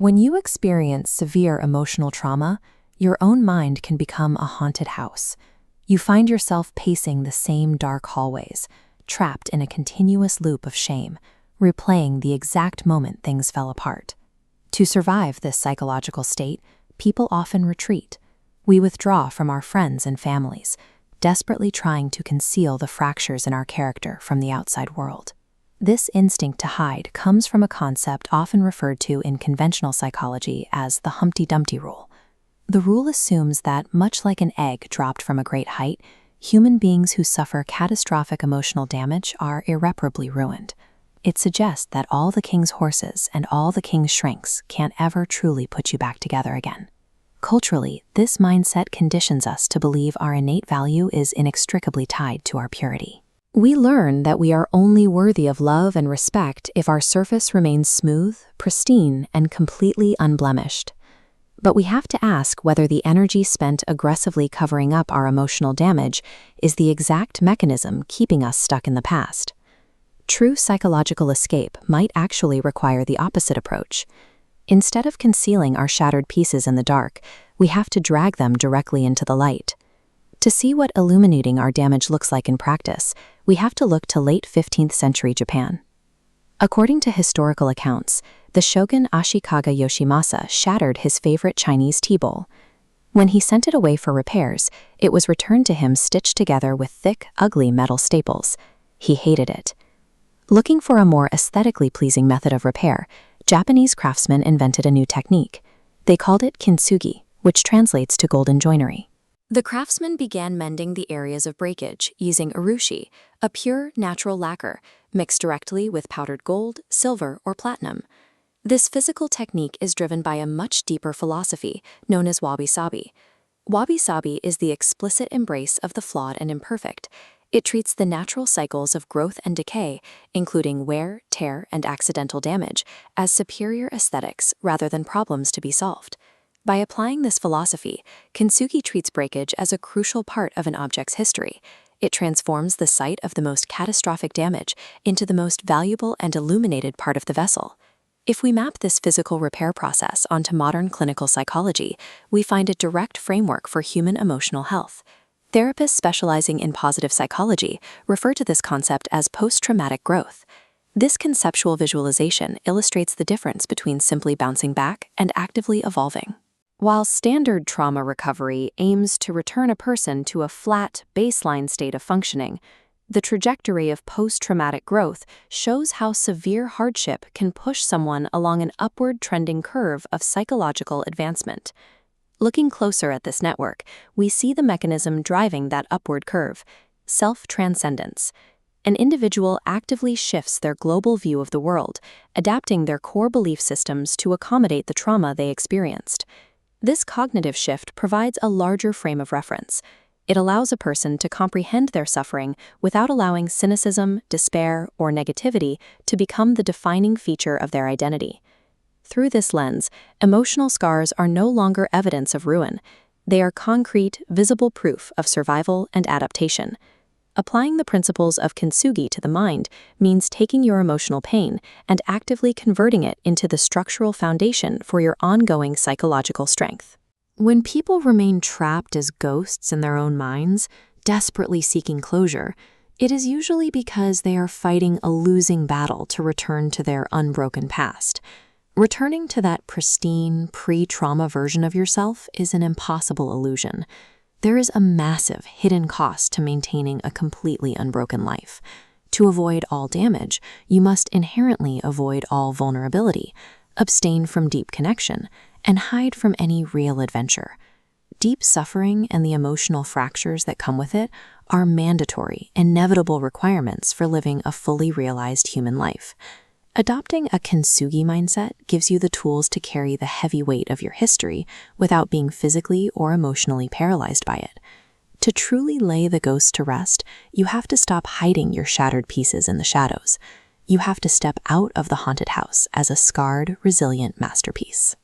When you experience severe emotional trauma, your own mind can become a haunted house. You find yourself pacing the same dark hallways, trapped in a continuous loop of shame, replaying the exact moment things fell apart. To survive this psychological state, people often retreat. We withdraw from our friends and families, desperately trying to conceal the fractures in our character from the outside world. This instinct to hide comes from a concept often referred to in conventional psychology as the Humpty Dumpty rule. The rule assumes that, much like an egg dropped from a great height, human beings who suffer catastrophic emotional damage are irreparably ruined. It suggests that all the king's horses and all the king's shrinks can't ever truly put you back together again. Culturally, this mindset conditions us to believe our innate value is inextricably tied to our purity. We learn that we are only worthy of love and respect if our surface remains smooth, pristine, and completely unblemished. But we have to ask whether the energy spent aggressively covering up our emotional damage is the exact mechanism keeping us stuck in the past. True psychological escape might actually require the opposite approach. Instead of concealing our shattered pieces in the dark, we have to drag them directly into the light. To see what illuminating our damage looks like in practice, we have to look to late 15th century Japan. According to historical accounts, the shogun Ashikaga Yoshimasa shattered his favorite Chinese tea bowl. When he sent it away for repairs, it was returned to him stitched together with thick, ugly metal staples. He hated it. Looking for a more aesthetically pleasing method of repair, Japanese craftsmen invented a new technique. They called it kintsugi, which translates to golden joinery. The craftsmen began mending the areas of breakage using urushi, a pure, natural lacquer, mixed directly with powdered gold, silver, or platinum. This physical technique is driven by a much deeper philosophy known as wabi-sabi. Wabi-sabi is the explicit embrace of the flawed and imperfect. It treats the natural cycles of growth and decay, including wear, tear, and accidental damage, as superior aesthetics rather than problems to be solved. By applying this philosophy, kintsugi treats breakage as a crucial part of an object's history. It transforms the site of the most catastrophic damage into the most valuable and illuminated part of the vessel. If we map this physical repair process onto modern clinical psychology, we find a direct framework for human emotional health. Therapists specializing in positive psychology refer to this concept as post-traumatic growth. This conceptual visualization illustrates the difference between simply bouncing back and actively evolving. While standard trauma recovery aims to return a person to a flat, baseline state of functioning, the trajectory of post-traumatic growth shows how severe hardship can push someone along an upward trending curve of psychological advancement. Looking closer at this network, we see the mechanism driving that upward curve: self-transcendence. An individual actively shifts their global view of the world, adapting their core belief systems to accommodate the trauma they experienced. This cognitive shift provides a larger frame of reference. It allows a person to comprehend their suffering without allowing cynicism, despair, or negativity to become the defining feature of their identity. Through this lens, emotional scars are no longer evidence of ruin. They are concrete, visible proof of survival and adaptation. Applying the principles of kintsugi to the mind means taking your emotional pain and actively converting it into the structural foundation for your ongoing psychological strength. When people remain trapped as ghosts in their own minds, desperately seeking closure, it is usually because they are fighting a losing battle to return to their unbroken past. Returning to that pristine, pre-trauma version of yourself is an impossible illusion. There is a massive hidden cost to maintaining a completely unbroken life. To avoid all damage, you must inherently avoid all vulnerability, abstain from deep connection, and hide from any real adventure. Deep suffering and the emotional fractures that come with it are mandatory, inevitable requirements for living a fully realized human life. Adopting a kintsugi mindset gives you the tools to carry the heavy weight of your history without being physically or emotionally paralyzed by it. To truly lay the ghost to rest, you have to stop hiding your shattered pieces in the shadows. You have to step out of the haunted house as a scarred, resilient masterpiece.